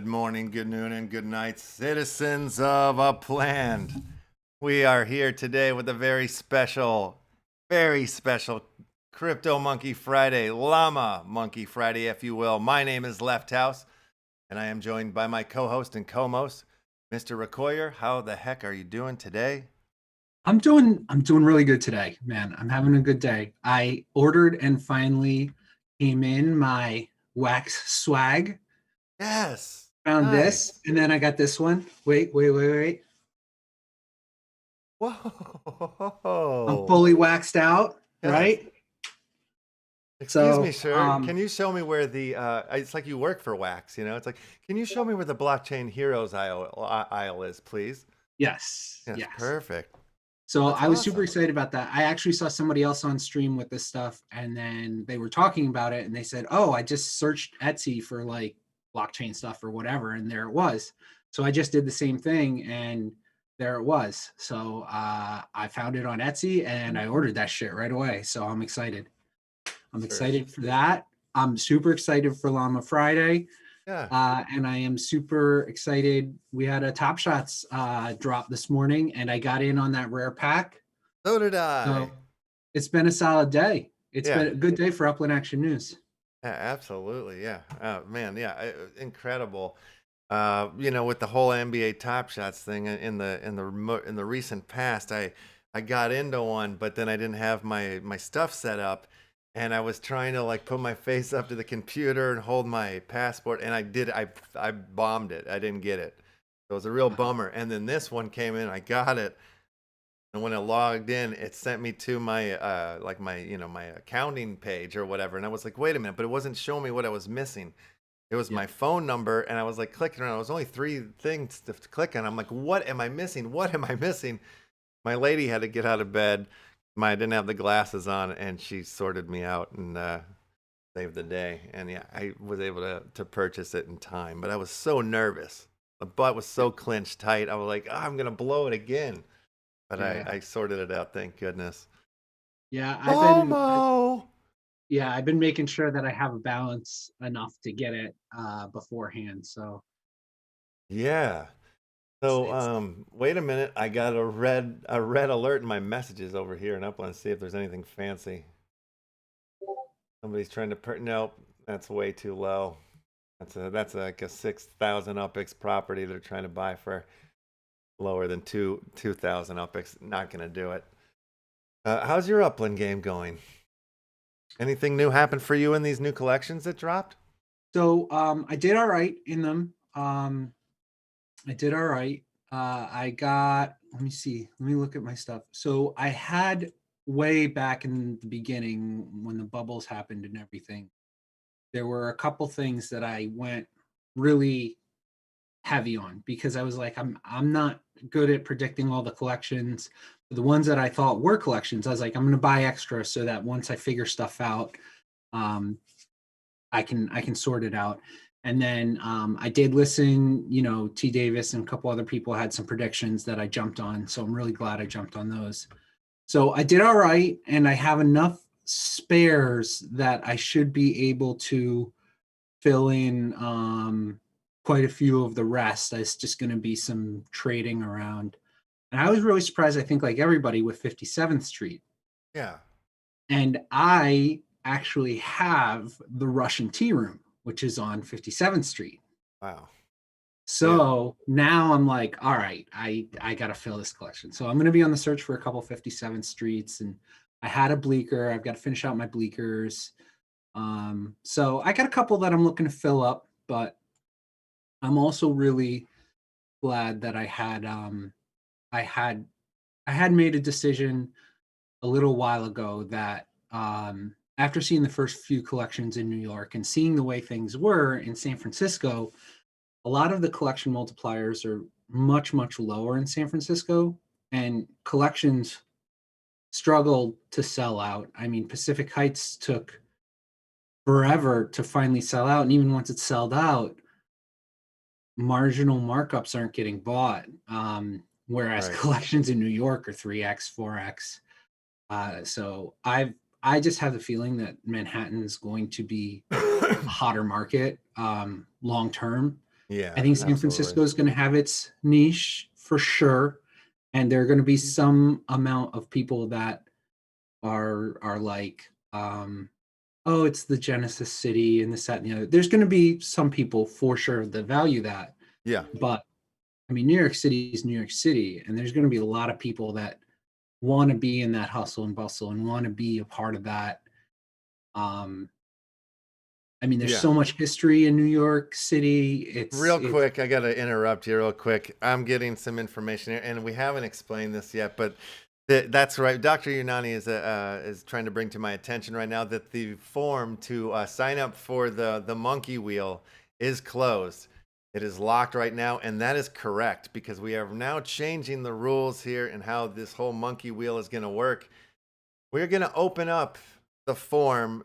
Good morning, good noon, and good night, citizens of Upland. We are here today with a very special CryptomonKey Friday, Llama Monkey Friday, if you will. My name is Left House, and I am joined by my co-host and co-most, Mr. Recoyer. How the heck are you doing today? I'm doing really good today, man. I'm having a good day. I ordered and finally came in my wax swag. Yes. Found this, Nice. and then I got this one. Wait. I'm Whoa. fully waxed out, Yes. right? Excuse me, So, sir. Can you show me where the it's like you work for Wax, you know? It's like, can you show me where the blockchain heroes aisle is, please? yes. Yes, perfect. So That's I was super awesome. excited about that. I actually saw somebody else on stream with this stuff, and then they were talking about it, and they said, "Oh, I just searched Etsy for like blockchain stuff or whatever," and there it was. So I just did the same thing, and there it was. So I found it on Etsy, and I ordered that shit right away. So I'm excited. I'm excited for that. I'm super excited for Llama Friday. Yeah. And I am super excited. We had a Top Shots drop this morning, and I got in on that rare pack. So did So I. it's been a solid day. It's Yeah. been a good day for Upland Action News. Yeah, absolutely. Yeah. Man, yeah, incredible. You know, with the whole NBA Top Shots thing in the recent past, I got into one, but then I didn't have my stuff set up, and I was trying to like put my face up to the computer and hold my passport, and I bombed it. I didn't get it. So it was a real bummer. And then this one came in, I got it, and when it logged in, it sent me to my like my my accounting page or whatever, and I was like, wait a minute, but it wasn't showing me what I was missing. It was my phone number, and I was like clicking around. It was only 3 things to click on. I'm like, what am I missing? What am I missing? My lady had to get out of bed. I didn't have the glasses on, and she sorted me out and saved the day. And yeah, I was able to purchase it in time, but I was so nervous. The butt was so clenched tight. I was like, oh, I'm gonna blow it again. But Yeah. I sorted it out, thank goodness. Yeah, FOMO! I've been making sure that I have a balance enough to get it beforehand. So Yeah. it's, So, it's wait a minute. I got a red alert in my messages over here in Upland. See if there's anything fancy. Somebody's trying to nope, that's way too low. That's like a 6,000 UPX property they're trying to buy for lower than 2,000 UPX. Not gonna do it. How's your Upland game going? Anything new happened for you in these new collections that dropped? so I did all right in them. I did all right. I got, let me see, let me look at my stuff. So I had way back in the beginning when the bubbles happened and everything, there were a couple things that I went really heavy on because I was like, I'm not good at predicting all the collections. The ones that I thought were collections, I was like, I'm gonna buy extra so that once I figure stuff out, um, I can sort it out. And then I did listen, T Davis and a couple other people had some predictions that I jumped on. So I'm really glad I jumped on those. So I did all right, and I have enough spares that I should be able to fill in quite a few of the rest. It's just going to be some trading around. And I was really surprised, I think, like everybody, with 57th Street. Yeah. And I actually have the Russian Tea Room, which is on 57th Street. Wow. Yeah. So now I'm like, all right, I got to fill this collection. So I'm going to be on the search for a couple 57th Streets. And I had a bleaker. I've got to finish out my bleakers. So I got a couple that I'm looking to fill up, but I'm also really glad that I had I had made a decision a little while ago that after seeing the first few collections in New York and seeing the way things were in San Francisco, a lot of the collection multipliers are much, much lower in San Francisco, and collections struggled to sell out. I mean, Pacific Heights took forever to finally sell out, and even once it sold out, marginal markups aren't getting bought. Whereas Right. collections in New York are 3x, 4x. So I just have the feeling that Manhattan is going to be a hotter market long term. I Yeah, think San absolutely. Francisco is going to have its niche for sure, and there are going to be some amount of people that are like, oh, it's the Genesis city and this, that, and the other. There's going to be some people for sure that value that, Yeah. but I mean, New York City is New York City, and there's going to be a lot of people that want to be in that hustle and bustle and want to be a part of that. Um, I mean, there's Yeah. so much history in New York City. Real It's quick, I got to interrupt you real quick. I'm getting some information here, and we haven't explained this yet, but that's right. Dr. Unani is trying to bring to my attention right now that the form to sign up for the monkey wheel is closed. It is locked right now, and that is correct because we are now changing the rules here and how this whole monkey wheel is going to work. We're going to open up the form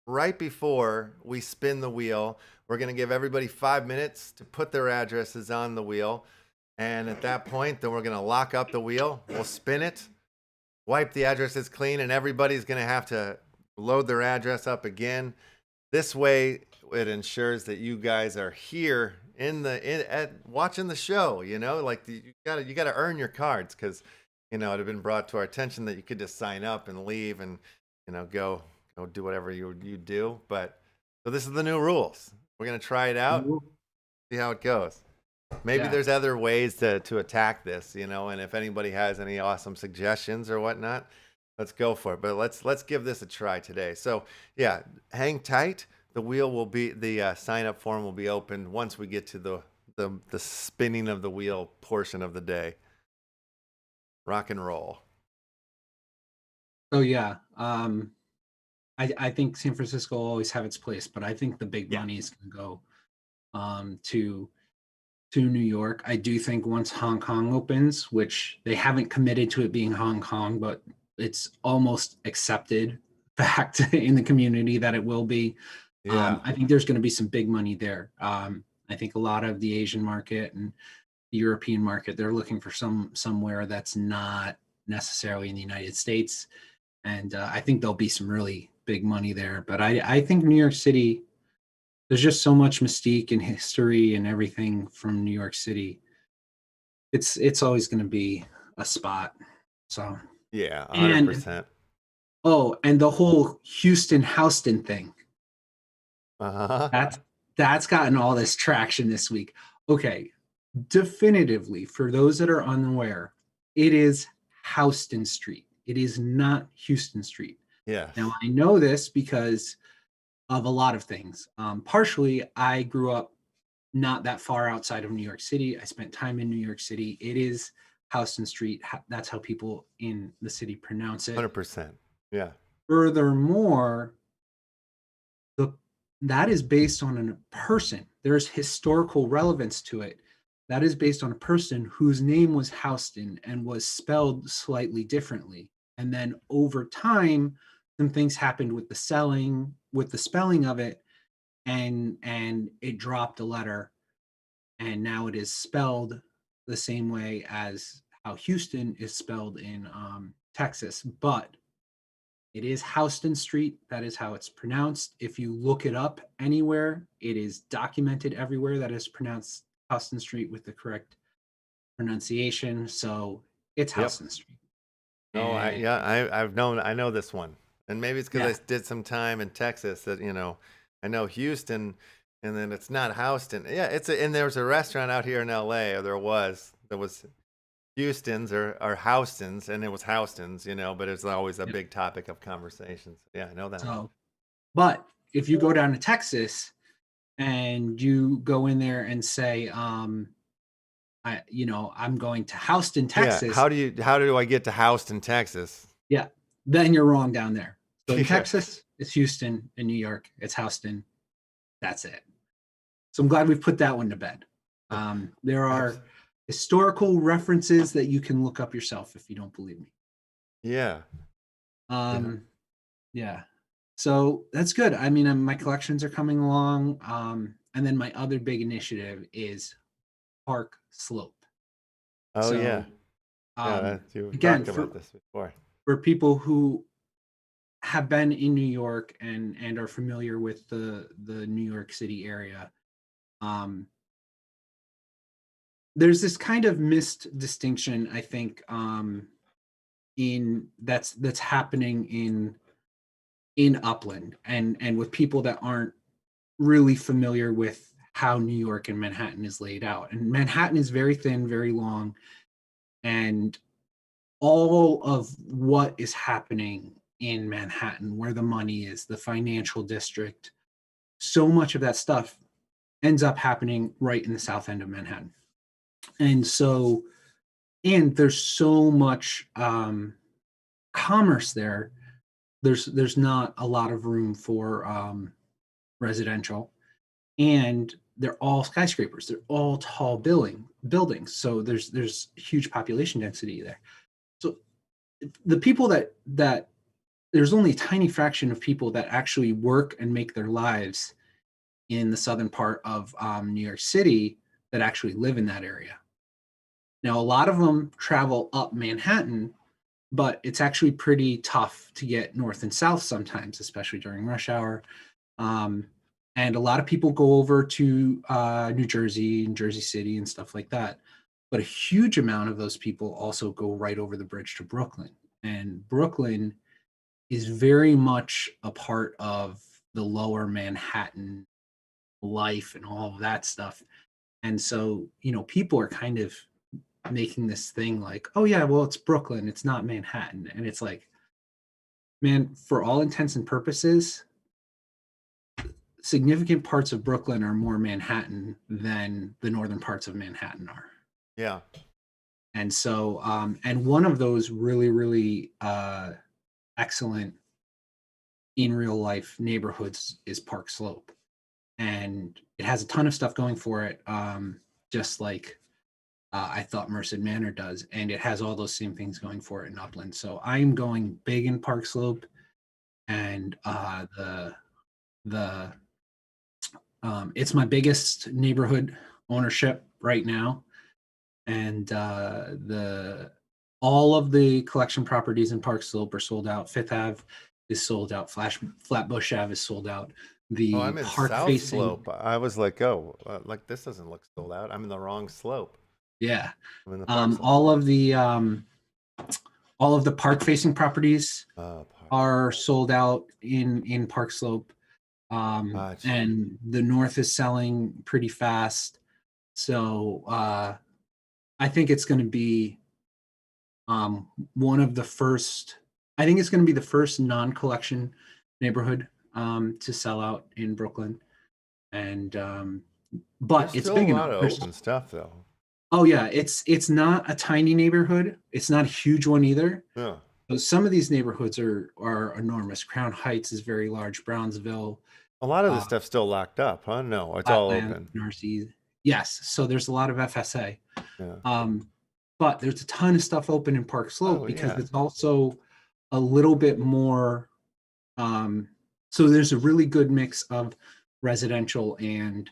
right before we spin the wheel. We're going to give everybody 5 minutes to put their addresses on the wheel. And at that point, then we're going to lock up the wheel. We'll spin it, wipe the addresses clean, and everybody's going to have to load their address up again. This way, it ensures that you guys are here at watching the show. You know, like you gotta earn your cards because it had been brought to our attention that you could just sign up and leave and go do whatever you do. But so this is the new rules. We're gonna try it out, see how it goes. Maybe yeah. there's other ways to attack this, and if anybody has any awesome suggestions or whatnot, let's go for it. But let's give this a try today. So yeah, hang tight. The wheel will be the sign up form will be opened once we get to the spinning of the wheel portion of the day. Rock and roll. Oh yeah. I think San Francisco will always have its place, but I think the big Yeah. money is going to go to New York. I do think once Hong Kong opens, which they haven't committed to it being Hong Kong, but it's almost accepted fact in the community that it will be. Yeah. I think there's going to be some big money there. I think a lot of the Asian market and the European market, they're looking for somewhere that's not necessarily in the United States, and I think there'll be some really big money there. But I think New York City, there's just so much mystique and history and everything from New York City. It's always going to be a spot. So Yeah. and 100%. and the whole Houston Houston thing. Uh-huh. That's gotten all this traction this week. Okay, definitively, for those that are unaware, it is Houston Street. It is not Houston Street. Now, Yes. I know this because of a lot of things. Partially, I grew up not that far outside of New York City. I spent time in New York City. It is Houston Street. That's how people in the city pronounce it. 100%. Yeah. Furthermore, the that is based on a person. There's historical relevance to it. That is based on a person whose name was Houston and was spelled slightly differently. And then over time, some things happened with the spelling of it, and it dropped a letter, and now it is spelled the same way as how Houston is spelled in Texas. But it is Houston Street. That is how it's pronounced. If you look it up anywhere, it is documented everywhere that is pronounced Houston Street with the correct pronunciation. So it's Yep. Houston Street. No, And I know this one. And maybe it's because yeah, I did some time in Texas that, I know Houston and then it's not Houston. Yeah, and there's a restaurant out here in LA, or there was Houston's or Houston's, and it was Houston's, but it's always a yeah. big topic of conversations. Yeah, I know that one. So, but if you go down to Texas and you go in there and say, I'm going to Houston, Yeah, Texas. how do I get to Houston, Texas? Yeah, then you're wrong down there. So in Yeah. Texas, it's Houston. In New York, it's Houston. That's it. So I'm glad we've put that one to bed. There are historical references that you can look up yourself if you don't believe me. Yeah. Yeah. So that's good. I mean, my collections are coming along. And then my other big initiative is Park Slope. Oh yeah. So Yeah, you again, talked about this before. for people who have been in New York and are familiar with the New York City area, there's this kind of missed distinction, I think, in that's happening in Upland and with people that aren't really familiar with how New York and Manhattan is laid out. And Manhattan is very thin, very long, and all of what is happening in Manhattan, where the money is, the financial district, so much of that stuff ends up happening right in the south end of Manhattan. And so, and there's so much commerce there. There's not a lot of room for residential, and they're all skyscrapers. They're all tall buildings. So there's huge population density there. So the people that there's only a tiny fraction of people that actually work and make their lives in the southern part of New York City that actually live in that area. Now, a lot of them travel up Manhattan, but it's actually pretty tough to get north and south sometimes, especially during rush hour. And a lot of people go over to New Jersey and Jersey City and stuff like that. But a huge amount of those people also go right over the bridge to Brooklyn. And Brooklyn is very much a part of the lower Manhattan life and all of that stuff. And so, people are kind of making this thing like, oh yeah, well, it's Brooklyn, it's not Manhattan. And it's like, man, for all intents and purposes, significant parts of Brooklyn are more Manhattan than the northern parts of Manhattan are. Yeah. And so, and one of those really, really excellent in real life neighborhoods is Park Slope. And it has a ton of stuff going for it, just like I thought Merced Manor does. And it has all those same things going for it in Upland. So I'm going big in Park Slope, and it's my biggest neighborhood ownership right now. And all of the collection properties in Park Slope are sold out. Fifth Ave is sold out. Flatbush Ave is sold out. Oh, The I'm in park South facing, Slope. I was like, oh, like this doesn't look sold out. I'm in the wrong slope. yeah. I'm in the Park Slope. All of the park facing properties Park. are sold out in Park Slope. Gotcha. And the north is selling pretty fast. So I think it's going to be one of the first. I think it's going to be the first non-collection neighborhood to sell out in Brooklyn, and but There's it's still big a enough. lot of open stuff though. Oh yeah, it's not a tiny neighborhood. It's not a huge one either. Yeah. But some of these neighborhoods are enormous. Crown Heights is very large. Brownsville, A lot of the stuff's still locked up, huh? No, it's all Flatland, open. Narcisse. Yes, so there's a lot of FSA. Yeah. But there's a ton of stuff open in Park Slope Oh, because yeah. it's also a little bit more. So there's a really good mix of residential and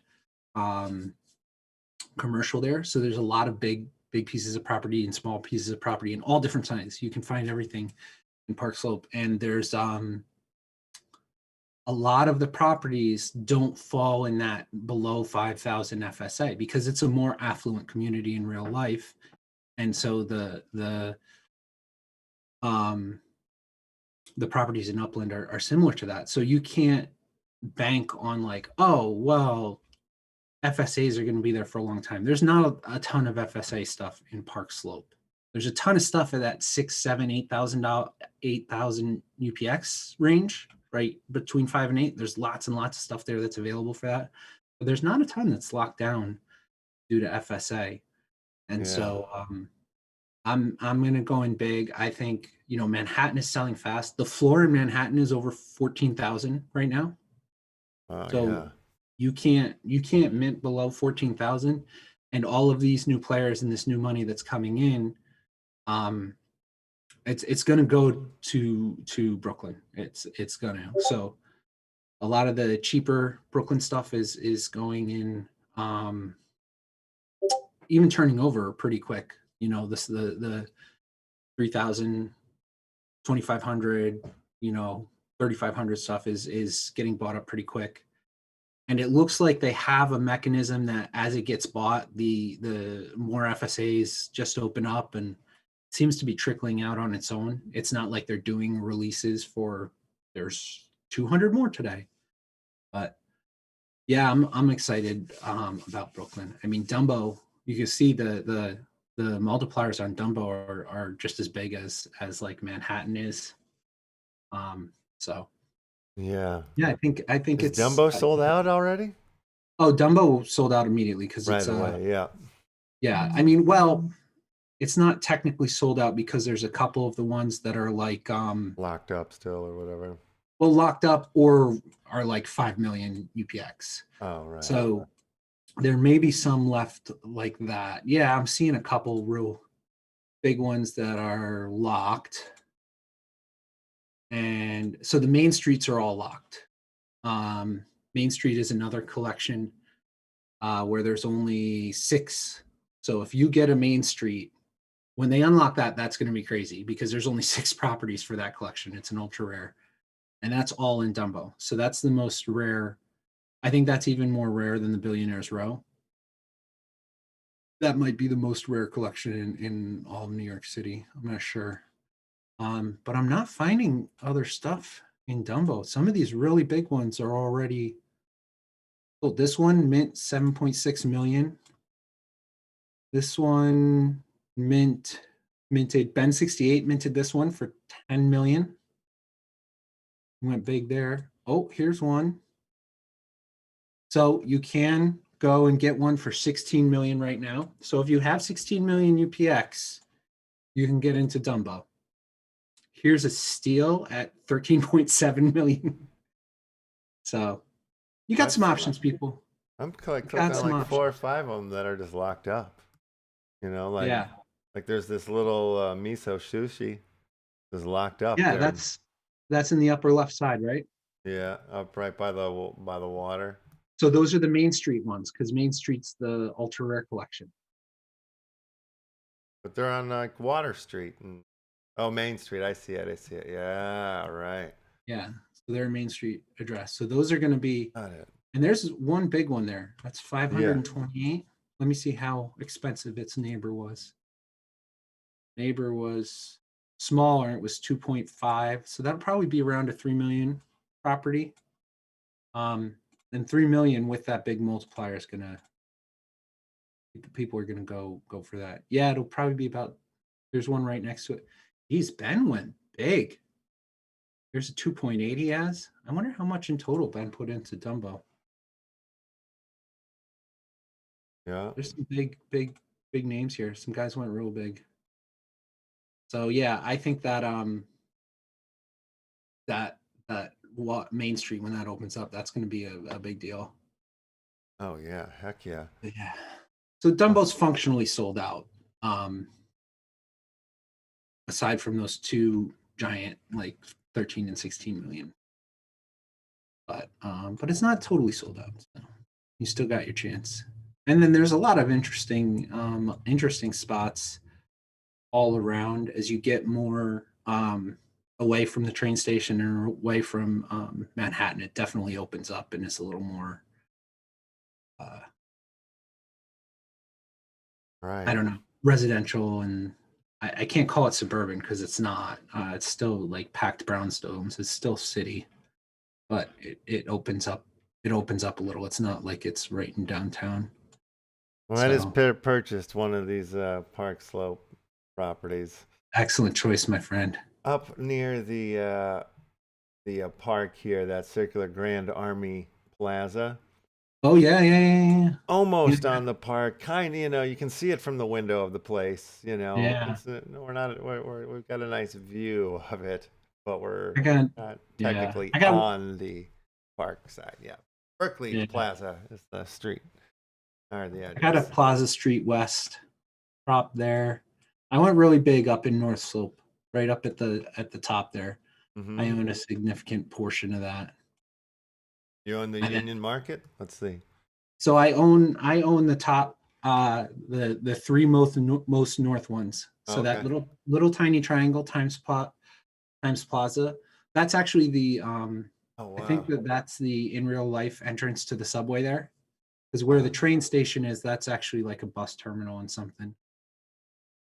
commercial there. So there's a lot of big pieces of property and small pieces of property in all different sizes. You can find everything in Park Slope, and there's a lot of the properties don't fall in that below 5,000 FSA because it's a more affluent community in real life. And so the properties in Upland are similar to that. So you can't bank on like, oh, well, FSAs are going to be there for a long time. There's not a ton of FSA stuff in Park Slope. There's a ton of stuff at that $6,000, $7,000, $8,000 UPX range, right? Between 5 and 8. There's lots and lots of stuff there that's available for that. But there's not a ton that's locked down due to FSA. And so I'm gonna go in big. I think Manhattan is selling fast. The floor in Manhattan is over 14,000 right now. So you can't mint below 14,000, and all of these new players and this new money that's coming in, it's gonna go to Brooklyn. It's gonna. So a lot of the cheaper Brooklyn stuff is going in, even turning over pretty quick. The 3,000, 2,500, 3,500 stuff is getting bought up pretty quick. And it looks like they have a mechanism that as it gets bought, the more FSAs just open up and it seems to be trickling out on its own. It's not like they're doing releases for there's 200 more today. But yeah, I'm excited about Brooklyn. I mean, Dumbo, you can see the multipliers on Dumbo are just as big as like Manhattan is. So Yeah. yeah, I think Is it's Dumbo sold out already? oh, Dumbo sold out immediately because Right it's away. Yeah. yeah. I mean, well, it's not technically sold out because there's a couple of the ones that are like Locked up still or whatever. well locked up or are like 5 million UPX. Oh, right. So there may be some left like that. Yeah, I'm seeing a couple real big ones that are locked. And so the main streets are all locked. Main Street is another collection where there's only 6. So if you get a Main Street, when they unlock that, that's going to be crazy because there's only 6 properties for that collection. It's an ultra rare. And that's all in Dumbo. So that's the most rare. I think that's even more rare than the Billionaires Row. That might be the most rare collection in all of New York City. I'm not sure. But I'm not finding other stuff in Dumbo. Some of these really big ones are already. Oh, this one mint 7.6 million. This one minted Ben 68 minted this one for 10 million. Went big there. Oh, here's one. So you can go and get one for 16 million right now. So if you have 16 million UPX, you can get into Dumbo. Here's a steal at 13.7 million. So you got some options, people. I'm clicking on like 4 or 5 of them that are just locked up. You know, like yeah, like there's this little miso sushi that's locked up. Yeah, there. that's in the upper left side, right? Yeah, up right by the water. So those are the Main Street ones because Main Street's the ultra rare collection. But they're on like Water Street and oh, Main Street. I see it. I see it. Yeah, right. Yeah, so they're Main Street address. So those are going to be. Got it. And there's one big one there. That's 528. Let me see how expensive its neighbor was. Neighbor was smaller. It was 2.5. So that'll probably be around a 3 million property. And 3 million with that big multiplier is gonna. People are gonna go for that. Yeah, it'll probably be about. There's one right next to it. Geez, Ben went big. There's a 2.8 he has. I wonder how much in total Ben put into Dumbo. Yeah. There's some big names here. Some guys went real big. So yeah, I think that that Main Street when that opens up, that's going to be a big deal. Oh yeah, heck yeah. Yeah. So Dumbo's functionally sold out. Aside from those 2 giant like 13 and 16 million. But it's not totally sold out. So you still got your chance. And then there's a lot of interesting spots all around as you get more away from the train station or away from Manhattan. It definitely opens up and is a little more right. I don't know, residential, and I can't call it suburban because it's not. It's still like packed brownstones. It's still city, but it opens up. It opens up a little. It's not like it's right in downtown. Well, I just purchased one of these Park Slope properties. Excellent choice, my friend. Up near the park here, that circular Grand Army Plaza. Oh yeah. Almost on the park, kind of. You know, you can see it from the window of the place. You know, Yeah. we're not. We've got a nice view of it, but we're not technically on the park side. Yeah, Berkeley Plaza is the street. Or the address. I got a Plaza Street West prop there. I went really big up in North Slope, right up at the top there. Mm-hmm. I own a significant portion of that. You own the Union Market? Let's see. So I own the top, the 3 most north ones. So that little tiny triangle times Plaza. That's actually the Oh I think wow. that that's the in real life entrance to the subway there. Because where the train station is, that's actually like a bus terminal and something.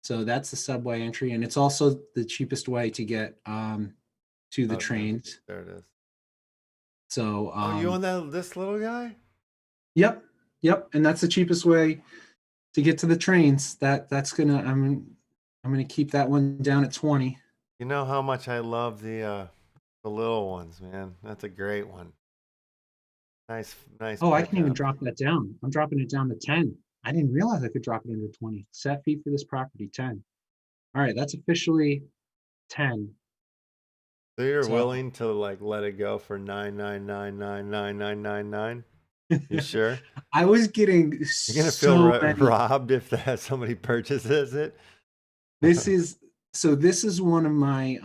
So that's the subway entry, and it's also the cheapest way to get to the Oh, trains. there it is. So Oh, you on that this little guy? yep, yep, and that's the cheapest way to get to the trains. That's gonna I'm gonna keep that one down at 20. You know how much I love the little ones, man. That's a great one. Nice Oh, I can even pickup. drop that down. I'm dropping it down to 10. I didn't realize I could drop it under 20. Set fee for this property, 10. All right, that's officially 10. So you're So willing to like let it go for 999999999? You sure? I was getting You're gonna feel so many. robbed if that somebody purchases it. This is this is one of my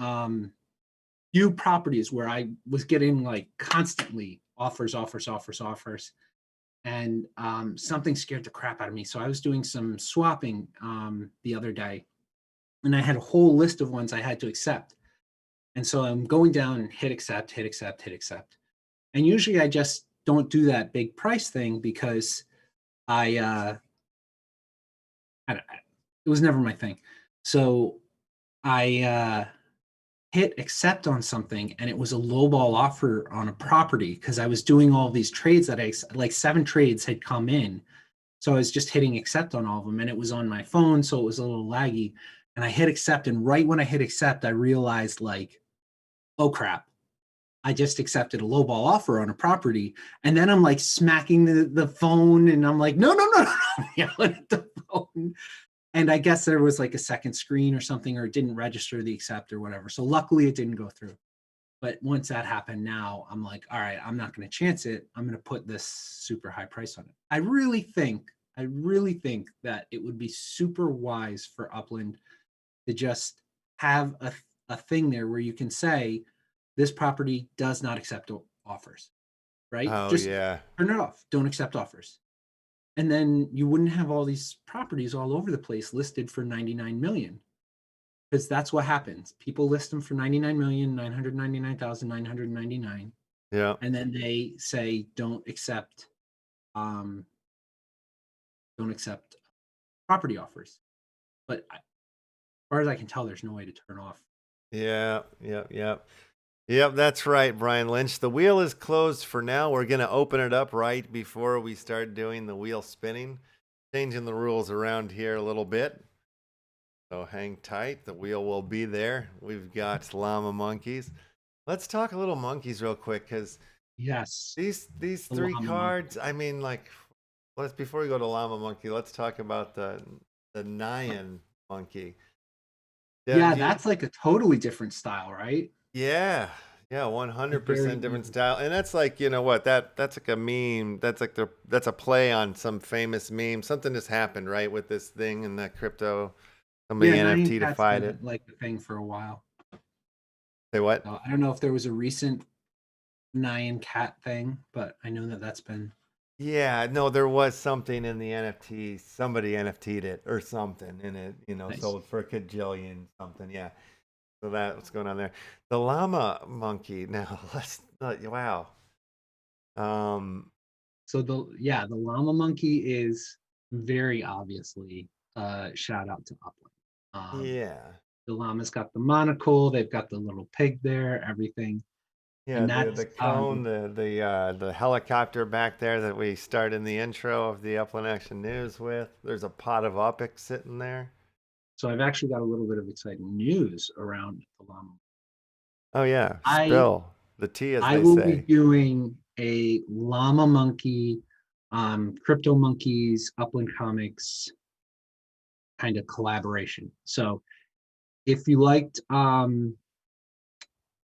few properties where I was getting like constantly offers, offers, offers, offers. And something scared the crap out of me. So I was doing some swapping the other day, and I had a whole list of ones I had to accept. And so I'm going down and hit accept, hit accept, hit accept. And usually I just don't do that big price thing because I, it was never my thing. So I hit accept on something, and it was a lowball offer on a property because I was doing all these trades that I like 7 trades had come in. So I was just hitting accept on all of them, and it was on my phone, so it was a little laggy. And I hit accept, and right when I hit accept, I realized like, oh crap, I just accepted a lowball offer on a property. And then I'm like smacking the phone, and I'm like, no, no, no, no, no, yelling at the phone. And I guess there was like a second screen or something, or it didn't register the accept or whatever. So luckily it didn't go through. But once that happened, now I'm like, all right, I'm not going to chance it. I'm going to put this super high price on it. I really think that it would be super wise for Upland to just have a thing there where you can say, this property does not accept offers, right? Oh Just yeah. turn it off. Don't accept offers. And then you wouldn't have all these properties all over the place listed for 99 million, because that's what happens. People list them for 99,999,999, Yeah. and then they say don't accept property offers. But as far as I can tell, there's no way to turn off. Yeah. Yep. Yep. Yep. That's right, Brian Lynch. The wheel is closed for now. We're gonna open it up right before we start doing the wheel spinning, changing the rules around here a little bit. So hang tight. The wheel will be there. We've got llama monkeys. Let's talk a little monkeys real quick, because Yes, these the 3 llama monkey. cards. I mean, like, let's before we go to llama monkey, let's talk about the Nyan monkey. Yeah, Yeah, do you, that's like a totally different style, right? yeah, yeah, A very 100% different unique. style, and that's like, you know what, that's like a meme. That's like that's a play on some famous meme. Something just happened, right, with this thing and that crypto. Somebody Yeah, Nyan NFT to Cat's fight it. been like a thing for a while. Say what? I don't know if there was a recent Nyan Cat thing, but I know that that's been Yeah, no, there was something in the NFT. Somebody NFT'd it or something in it, nice. sold for a kajillion something. Yeah. So that's what's going on there. The llama monkey. Now, let's, wow. Um, So the llama monkey is very obviously shout out to Upland. yeah. The llama's got the monocle, they've got the little pig there, everything. Yeah, And the that's cone, the helicopter back there that we start in the intro of the Upland Action News with. There's a pot of Upix sitting there. so I've actually got a little bit of exciting news around the llama. Oh yeah, I spill the tea, as I they will be say. doing a llama monkey, crypto monkeys, Upland Comics kind of collaboration. So if you liked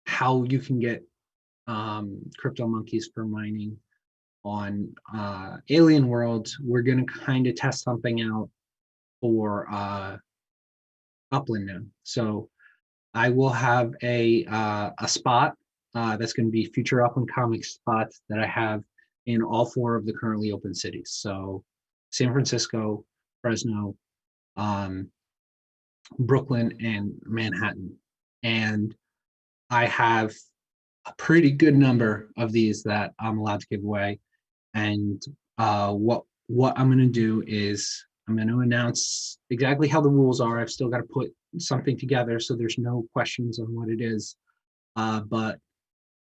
how you can get crypto monkeys for mining on Alien Worlds, we're going to kind of test something out for Upland now. So I will have a spot that's going to be future Upland Comics spots that I have in all 4 of the currently open cities. So San Francisco, Fresno, um, Brooklyn, and Manhattan. And I have a pretty good number of these that I'm allowed to give away. And what I'm going to do is I'm going to announce exactly how the rules are. I've still got to put something together so there's no questions on what it is. But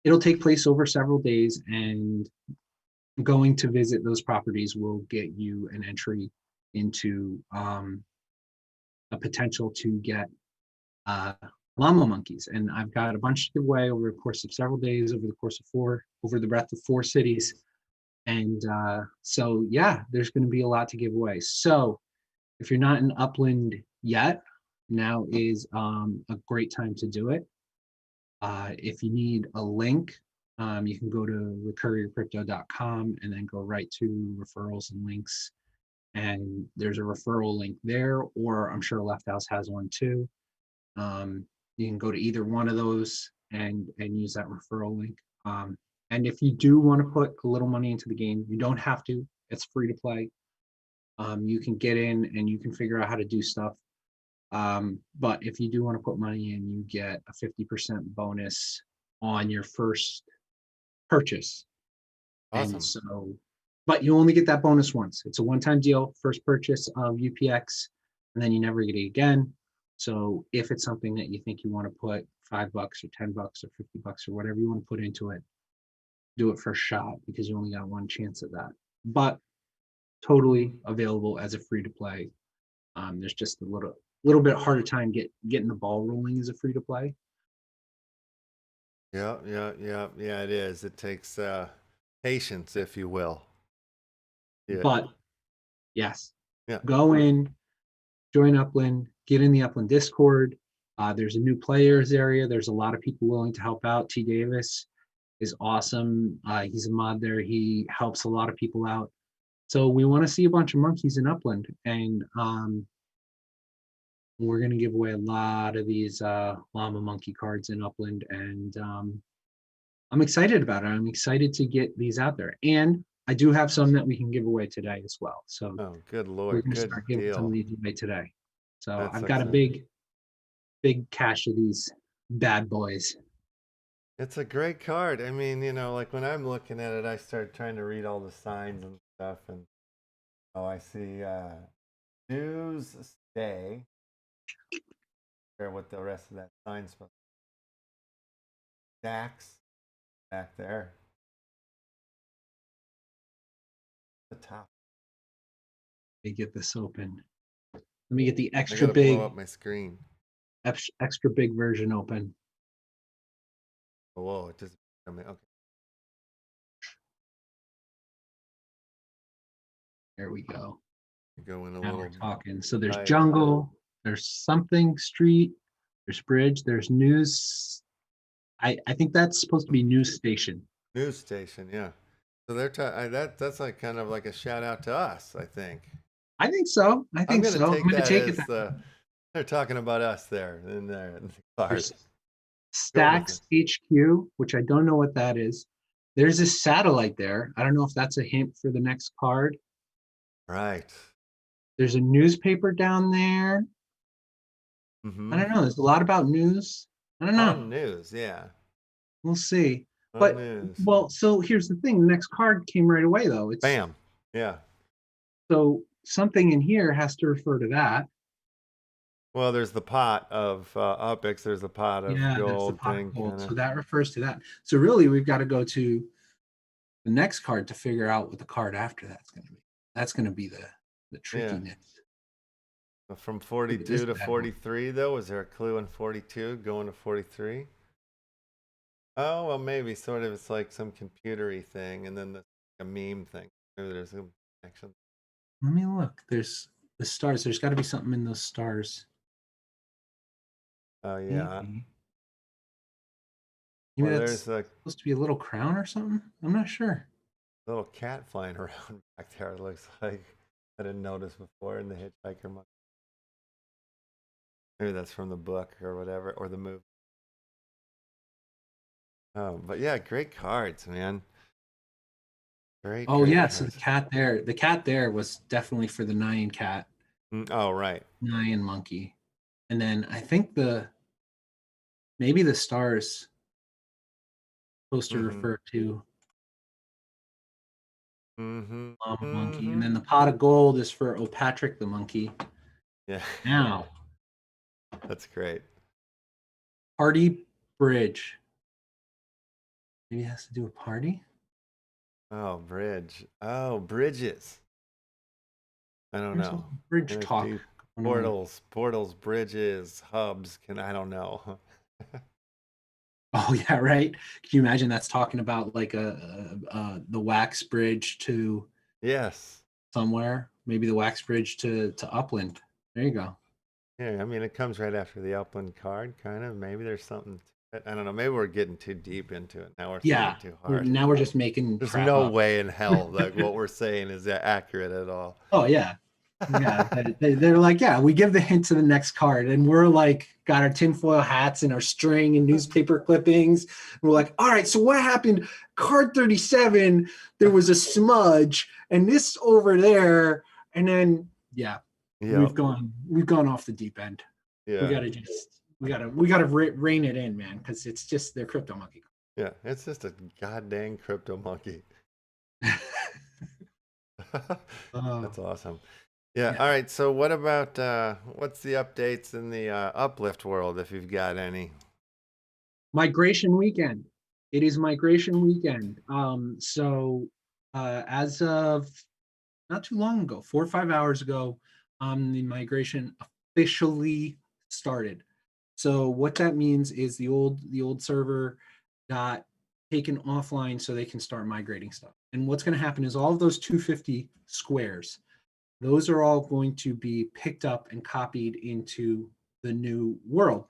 it'll take place over several days, and going to visit those properties will get you an entry into a potential to get llama monkeys. And I've got a bunch to give away over the course of several days, over the breadth of 4 cities. And so, yeah, there's going to be a lot to give away. So if you're not in Upland yet, now is a great time to do it. If you need a link, you can go to recurryourcrypto.com and then go right to referrals and links. And there's a referral link there, or I'm sure Left House has one too. You can go to either one of those and use that referral link. And if you do want to put a little money into the game, you don't have to. It's free to play. You can get in and you can figure out how to do stuff. But if you do want to put money in, you get a 50% bonus on your first purchase. Awesome. And so, but you only get that bonus once. It's a one-time deal, first purchase of UPX, and then you never get it again. So if it's something that you think you want to put $5 or $10 or $50 or whatever you want to put into it, do it first shot, because you only got one chance at that. But totally available as a free to play. There's just a little bit harder time getting the ball rolling as a free to play. Yeah, it is. It takes patience, if you will. Yeah. But yes, Yeah. go in, join Upland, get in the Upland Discord. There's a new players area. There's a lot of people willing to help out. T. Davis is awesome. He's a mod there. He helps a lot of people out. So we want to see a bunch of monkeys in Upland, and we're going to give away a lot of these llama monkey cards in Upland, and I'm excited about it. I'm excited to get these out there, and I do have some that we can give away today as well. So oh, good Lord, we're going to good start giving some deal. of these away today. So That's I've got a big cache of these bad boys. It's a great card. I mean, like when I'm looking at it, I start trying to read all the signs and stuff, and I see Tuesday. Or what the rest of that sign's supposed to be. Dax back there. The top. Let me get this open. Let me get the I extra gotta big, blow up my screen. extra big version open. Oh, whoa, it just okay. There we go. Go in a Now little. we're talking. So there's Right. jungle, there's something street, there's bridge, there's news. I think that's supposed to be news station. News station, yeah. So they're that's like kind of like a shout out to us, I think. I think so. I I'm think gonna so. take I'm going to that take as it. they're talking about us there in the card. There's Stacks HQ, which I don't know what that is. There's a satellite there. I don't know if that's a hint for the next card. Right. There's a newspaper down there. I don't know. There's a lot about news. I don't know. On news, yeah. We'll see. On But news. well, so here's the thing. The next card came right away, though. It's Bam. Yeah. so something in here has to refer to that. Well, there's the pot of Upix. There's the pot of Yeah, that's the gold pot thing. of gold. Kinda. So that refers to that. So really, we've got to go to the next card to figure out what the card after that's going to be. That's going to be the trickiness. Yeah. From 42 to 43, though, was there a clue in 42 going to 43? Oh, well, maybe sort of. It's like some computery thing, and then a meme thing. Maybe there's a connection. Let me look. There's the stars. There's got to be something in those stars. Oh yeah. Maybe Well, that's supposed to be a little crown or something. I'm not sure. A little cat flying around back there. It looks like I didn't notice before in the Hitchhiker Monkey. Maybe that's from the book or whatever, or the movie. But yeah, great cards, man. Great. Oh yeah, so the cat there was definitely for the Nyan cat. Oh right. Nyan monkey. And then I think maybe the stars. supposed to Mm-hmm. refer to Mm-hmm. llama monkey. And Mm-hmm. then the pot of gold is for Patrick the monkey. Yeah. Now, That's great. party bridge. Maybe it has to do with party. Oh, bridge. Oh, bridges. I don't Where's all know. the bridge talk NFT going on? portals, bridges, hubs. I don't know. Oh yeah, right. Can you imagine that's talking about like the wax bridge to Yes. somewhere? Maybe the wax bridge to Upland. There you go. Yeah, I mean, it comes right after the Upland card, kind of. Maybe there's something to it. I don't know. Maybe we're getting too deep into it. Now we're Yeah. thinking too hard. Now we're just making There's crap no up. way in hell that what we're saying is accurate at all. Oh yeah. Yeah. They're like, yeah, we give the hint to the next card, and we're like, got our tinfoil hats and our string and newspaper clippings. And we're like, all right, so what happened? Card 37, there was a smudge, and this over there, and then yeah, Yep. we've gone off the deep end. Yeah. We gotta rein it in, man, because it's just their crypto monkey. Yeah. It's just a goddamn crypto monkey. That's awesome. Yeah. All right. So what about what's the updates in the Uplift world, if you've got any? Migration weekend. It is migration weekend. So as of not too long ago, 4 or 5 hours ago, the migration officially started. So what that means is the old server got taken offline so they can start migrating stuff. And what's going to happen is all of those 250 squares, those are all going to be picked up and copied into the new world,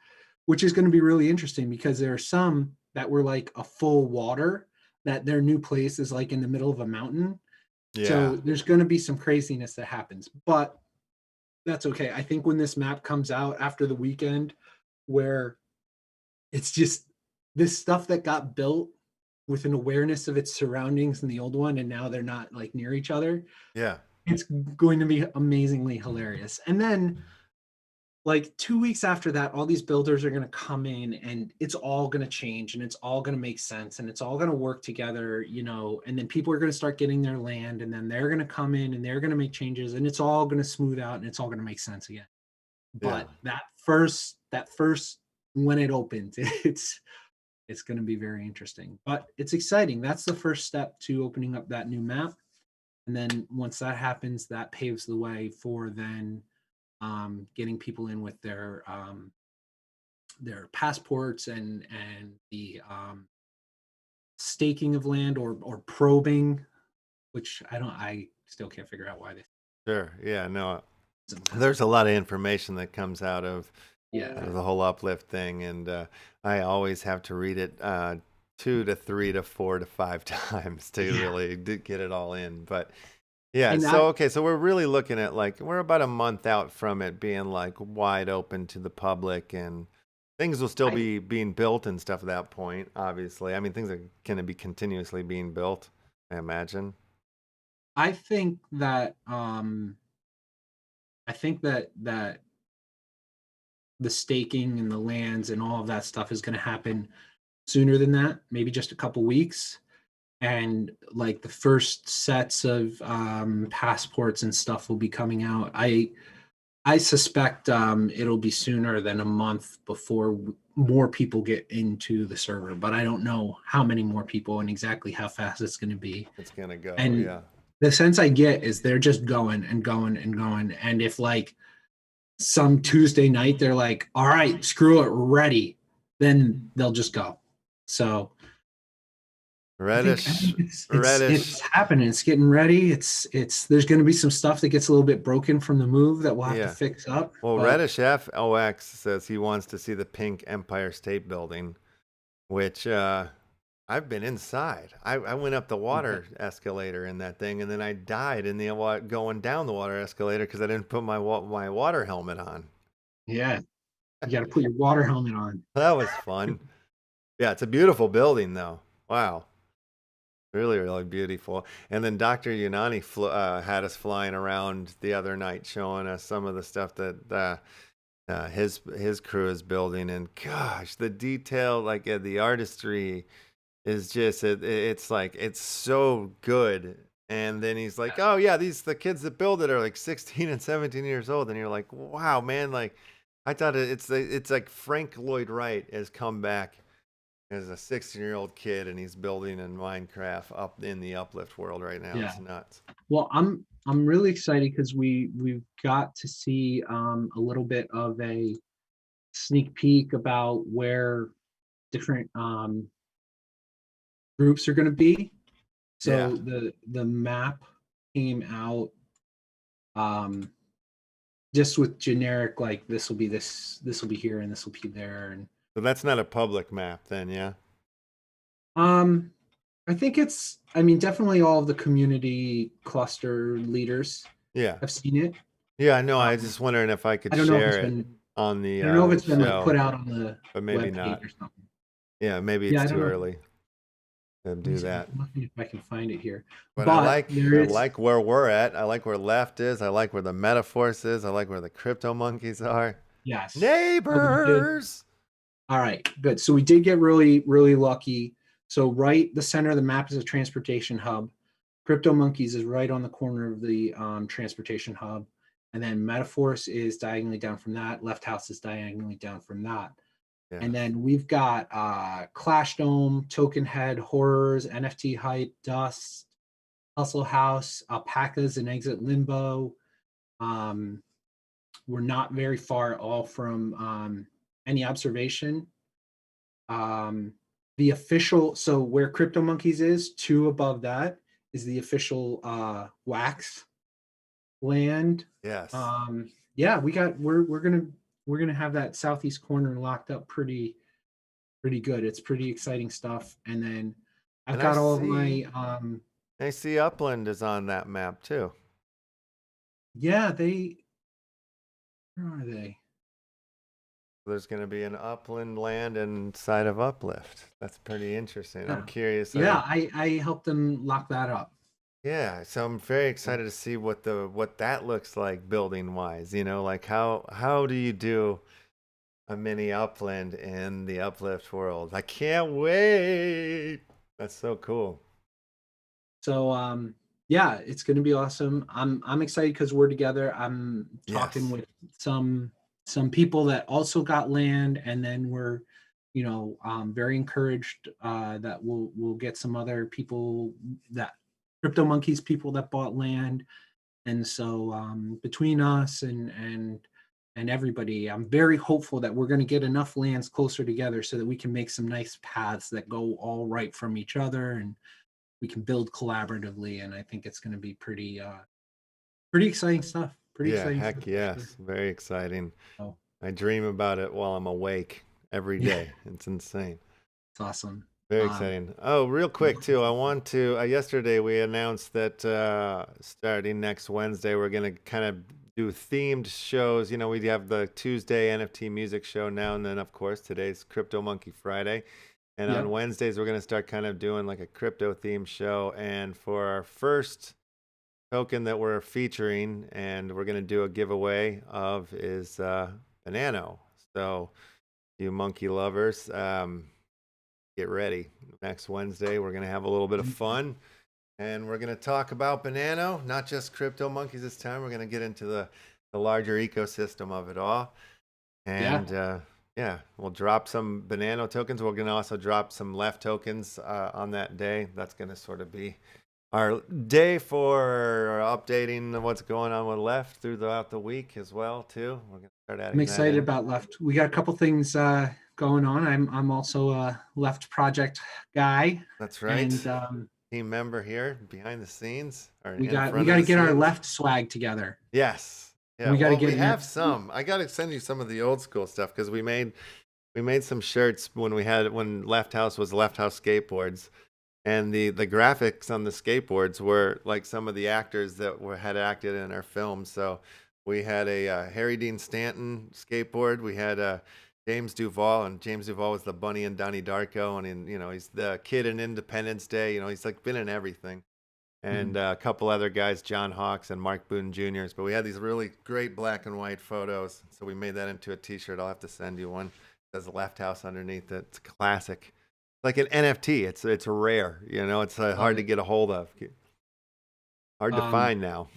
which is going to be really interesting because there are some that were like a full water, that their new place is like in the middle of a mountain. Yeah. So there's going to be some craziness that happens, but that's okay. I think when this map comes out after the weekend, where it's just this stuff that got built with an awareness of its surroundings in the old one, and now they're not like near each other. Yeah. It's going to be amazingly hilarious. And then like 2 weeks after that, all these builders are going to come in and it's all going to change and it's all going to make sense and it's all going to work together, and then people are going to start getting their land and then they're going to come in and they're going to make changes and it's all going to smooth out and it's all going to make sense again. But that first when it opens, it's going to be very interesting, but it's exciting. That's the first step to opening up that new map. And then once that happens, that paves the way for then getting people in with their passports and the staking of land or probing, which I still can't figure out why they. Sure. Yeah. No. There's a lot of information that comes out of the whole Uplift thing, and I always have to read it 2 to 3 to 4 to 5 times to really get it all in. But yeah, so we're really looking at like we're about a month out from it being like wide open to the public, and things will still be being built and stuff at that point. Obviously, I mean things are going to be continuously being built, I imagine. I think that that the staking and the lands and all of that stuff is going to happen sooner than that, maybe just a couple weeks. And like the first sets of passports and stuff will be coming out. I suspect it'll be sooner than a month before more people get into the server, but I don't know how many more people and exactly how fast it's going to be. It's going to go, and the sense I get is they're just going and going and going. And if like some Tuesday night they're like, all right, screw it, we're ready, then they'll just go. So Reddish. It's happening. It's getting ready. It's there's going to be some stuff that gets a little bit broken from the move that we'll have to fix up. Well, Reddish FOX says he wants to see the pink Empire State Building, which I've been inside. I went up the water escalator in that thing, and then I died in the going down the water escalator because I didn't put my water helmet on. Yeah, you got to put your water helmet on. That was fun. Yeah, it's a beautiful building, though. Wow. Really, really beautiful. And then Dr. Unani had us flying around the other night, showing us some of the stuff that his crew is building. And gosh, the detail, like the artistry is just it's like it's so good. And then he's like, "Oh yeah, the kids that build it are like 16 and 17 years old." And you're like, "Wow, man, like I thought it's like Frank Lloyd Wright has come back as a 16-year-old kid and he's building in Minecraft up in the Uplift world right now. Yeah. It's nuts." Well, I'm really excited because we've got to see a little bit of a sneak peek about where different groups are going to be. Yeah. So the map came out um, just with generic, like this will be this will be here and this will be there, and So that's not a public map then, yeah? um, I think it's, I mean, definitely all of the community cluster leaders Yeah. have seen it. Yeah, I know. I was Um, just wondering if I could I don't know if it's share it been on I don't know if the it's been like put show, out on the but maybe web page not. or something. Yeah, maybe Yeah, it's I too don't know. early to Let me do see. that. I'm looking if I can find it here. But But there I is, like where we're at. I like where Left is. I like where the Metaforce is. I like where the CryptomonKeys are. yes. So we did. Neighbors. All right, good. So we did get really, really lucky. So right, the center of the map is a transportation hub. CryptomonKeys is right on the corner of the transportation hub, and then Metaforce is diagonally down from that. Left House is diagonally down from that. Yes. And then we've got Clash Dome, Token Head, Horrors, NFT Hype, Dust, Hustle House, Alpacas, and Exit Limbo. Um, we're not very far at all from any observation. The official, so where CryptomonKeys is, two above that is the official wax land. Yes. Yeah, we're gonna have that southeast corner locked up pretty good. It's pretty exciting stuff. And then I've And got all of my I see Upland is on that map too. yeah, where are they? There's going to be an Upland land inside of Uplift. That's pretty interesting. I'm Yeah, curious. yeah, I helped them lock that up. Yeah, so I'm very excited to see what that looks like building wise. You know, like how do you do a mini Upland in the Uplift world? I can't wait. That's so cool. So yeah, it's going to be awesome. I'm excited because we're together. I'm talking Yes. with some people that also got land, and then we're very encouraged that we'll get some other people, that CryptomonKeys people that bought land. And so between us and everybody, I'm very hopeful that we're going to get enough lands closer together so that we can make some nice paths that go all right from each other, and we can build collaboratively. And I think it's going to be pretty exciting stuff. Pretty Yeah, exciting heck stuff for sure. yes. Very exciting. So I dream about it while I'm awake every yeah, day. It's insane. it's awesome. Very exciting. Oh, real quick too, I want to. Yesterday we announced that starting next Wednesday we're gonna kind of do themed shows. You know, we have the Tuesday NFT music show now, and then of course today's CryptomonKey Friday, and on Yep. Wednesdays we're gonna start kind of doing like a crypto themed show. And for our first token that we're featuring, and we're gonna do a giveaway of is Banano. So, you monkey lovers. Get ready. Next Wednesday, we're going to have a little bit of fun, and we're going to talk about Banano, not just CryptomonKeys this time. We're going to get into the larger ecosystem of it all. And yeah, we'll drop some Banano tokens. We're going to also drop some Left tokens on that day. That's going to sort of be our day for updating what's going on with Left throughout the week as well, too. We're going to start adding I'm that excited in. about Left. We got a couple things going on. I'm also a Left project guy. That's right. And team member here behind the scenes or we in got front to of the get our scenes. Left swag together. Yes. Yeah. We got to Well, get we an have NFT. some. I got to send you some of the old school stuff because we made some shirts when Left House was Left House Skateboards, and the graphics on the skateboards were like some of the actors that had acted in our films. So we had a Harry Dean Stanton skateboard. We had a James Duval, and James Duval was the bunny in Donnie Darko, and he's the kid in Independence Day. He's like been in everything. And a couple other guys, John Hawks and Mark Boone Jr.'s. But we had these really great black and white photos, so we made that into a T-shirt. I'll have to send you one. It says Left House underneath it. It's classic. like an NFT. It's rare, you know. It's Love hard to it. get a hold of, hard to Um, find now.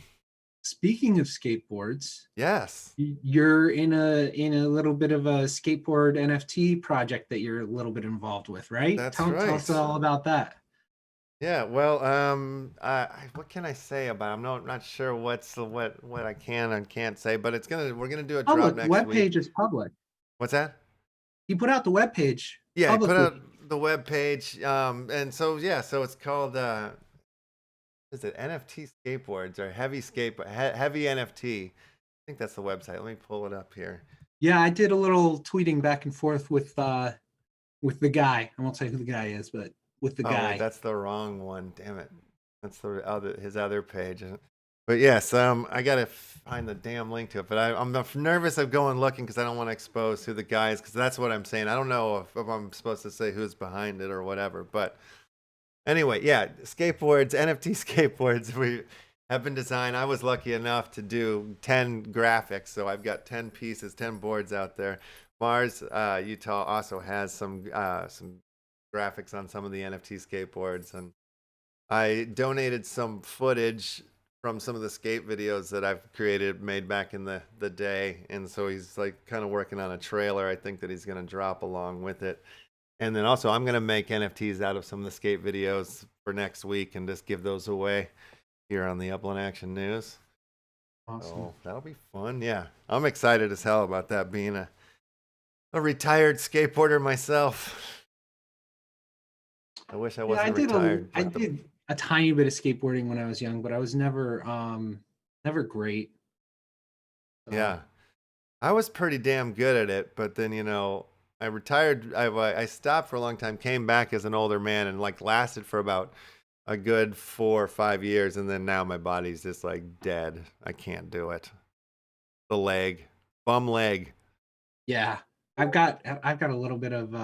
Speaking of skateboards, Yes, you're in a little bit of a skateboard NFT project that you're a little bit involved with, right? that's Tell us right. all about that. Yeah, well, what can I say about it? I'm not sure what I can and can't say, but we're gonna do a drop Public, the next web week. page is public. What's that? He put out the web page Yeah, I put publicly. out the web page, and so yeah, so it's called is it NFT skateboards or heavy NFT? I think that's the website. Let me pull it up here. Yeah, I did a little tweeting back and forth with the guy. I won't say who the guy is, but with the Oh wait, guy. that's the wrong one. Damn it. That's the other his other page. But yes, I gotta find the damn link to it. But I'm nervous of going looking because I don't want to expose who the guy is because that's what I'm saying. I don't know if I'm supposed to say who's behind it or whatever. But anyway, yeah, skateboards, NFT skateboards. We have been designed. I was lucky enough to do 10 graphics, so I've got 10 pieces, 10 boards out there. Mars, Utah also has some graphics on some of the NFT skateboards, and I donated some footage from some of the skate videos that I've made back in the day, and so he's like kind of working on a trailer. I think that he's going to drop along with it, and then also I'm going to make NFTs out of some of the skate videos for next week and just give those away here on the Upland Action News. Awesome. So that'll be fun. Yeah, I'm excited as hell about that. Being a retired skateboarder myself. I wish I Yeah, wasn't retired. I But did a tiny bit of skateboarding when I was young, but I was never great. So, yeah, I was pretty damn good at it. But then I retired. I stopped for a long time. Came back as an older man and like lasted for about a good 4 or 5 years, and then now my body's just like dead. I can't do it. The leg, bum leg. yeah, I've got a little bit of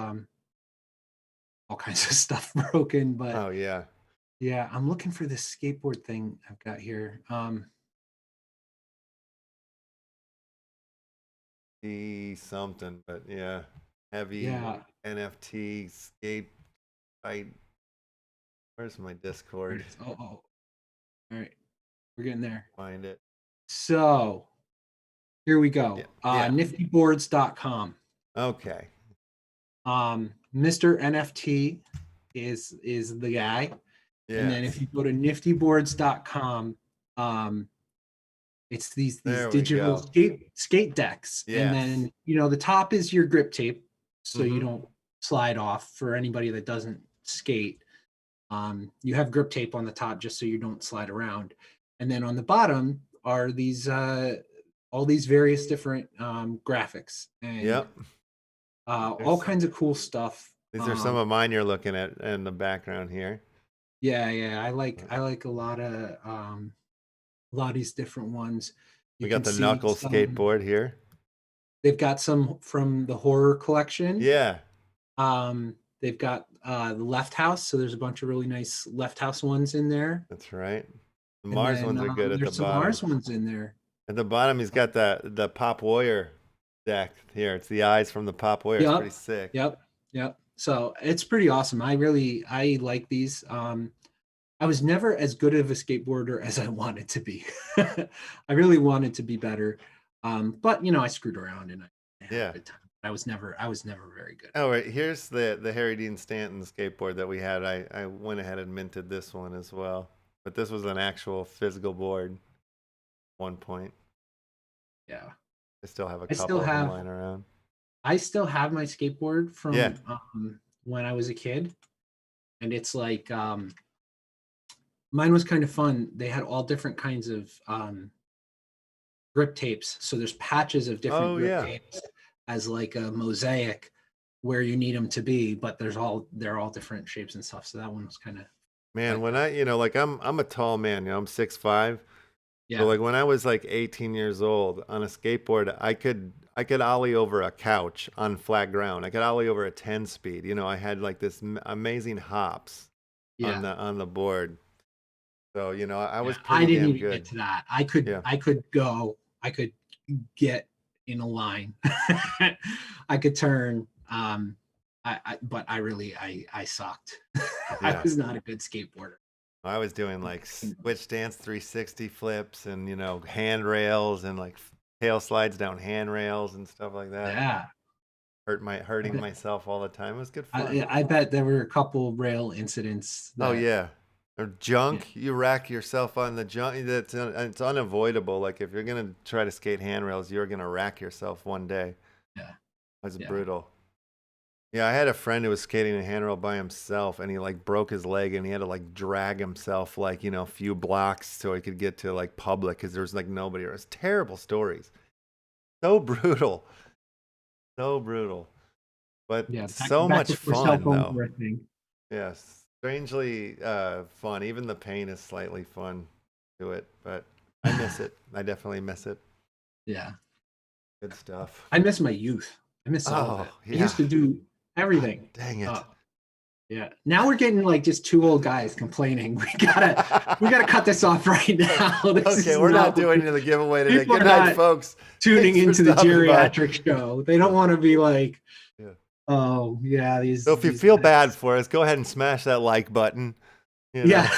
all kinds of stuff broken, but Oh yeah, yeah, I'm looking for this skateboard thing I've got here. something. But yeah, heavy Yeah, NFT skate. I Where's my there it Discord? is. All right, we're getting there. Find it. So here we go. Yeah, yeah. Niftyboards.com. Okay. Mr. NFT is the guy. And then if Yes. you go to niftyboards.com, it's these There we digital go. skate decks. And Yes. then, the top is your grip tape, so you Mm-hmm. don't slide off for anybody that doesn't skate. You have grip tape on the top just so you don't slide around. And then on the bottom are these all these various different graphics and Yep. all kinds of cool stuff. These are some of mine you're looking at in the background here. Yeah, I like a lot of these different ones. We You got can the see knuckle some. skateboard here. They've got some from the horror collection. Yeah. They've got the Left House, so there's a bunch of really nice Left House ones in there, That's right. The and Mars then ones are good at the there's some bottom. Mars ones in there. At the bottom, he's got the Pop Warrior deck here. It's the eyes from the Pop Warrior. It's pretty Yep, sick. yep. So it's pretty awesome. I like these. I was never as good of a skateboarder as I wanted to be. I really wanted to be better, but I screwed around and I had Yeah. a good time. I was never very good. Oh, right. Here's the Harry Dean Stanton skateboard that we had. I went ahead and minted this one as well. But this was an actual physical board at one point. Yeah, I still have a I couple still of them have lying around. I still have my skateboard Yeah. from when I was a kid, and it's like mine was kind of fun. They had all different kinds of grip tapes. So there's patches of different Oh, grip yeah. tapes as like a mosaic where you need them to be, but they're all different shapes and stuff. So that one was kind of Man, when like I'm a tall man, I'm 6'5". yeah. So like when I was like 18 years old on a skateboard, I could ollie over a couch on flat ground. I could ollie over a 10 speed. I had like this amazing hops Yeah. on the board. So, I was I pretty didn't damn even get good. to that. Yeah. I could get in a line. I could turn. but I sucked. I Yeah. was not a good skateboarder. I was doing like switch stance 360 flips and, you know, handrails and like tail slides down handrails and stuff like that. Yeah. Hurting myself all the time. It was good fun. I bet there were a couple rail incidents Oh that, yeah. Or junk, yeah, you rack yourself on the junk. It's unavoidable. Like if you're gonna try to skate handrails, you're gonna rack yourself one day. yeah, That's yeah. brutal. Yeah, I had a friend who was skating a handrail by himself, and he like broke his leg, and he had to like drag himself like, you know, a few blocks so he could get to like public because there was like nobody. It was terrible stories. So brutal, so brutal, but Yeah, so back much before cell fun phones though. were a thing. Yes, strangely fun. Even the pain is slightly fun to it, but I miss it. I definitely miss it. Yeah. Good stuff. I miss my youth. I miss all of Oh it. I yeah. used to do everything. Dang it. Yeah. Now we're getting like just two old guys complaining. We gotta cut this off right now. Okay, we're not doing the giveaway today. People Good are night, not folks. tuning Thanks for into the stopping by. geriatric show. They don't want to be like, Yeah. oh yeah, these. So if you these feel guys. bad for us, go ahead and smash that like button. You know? Yeah.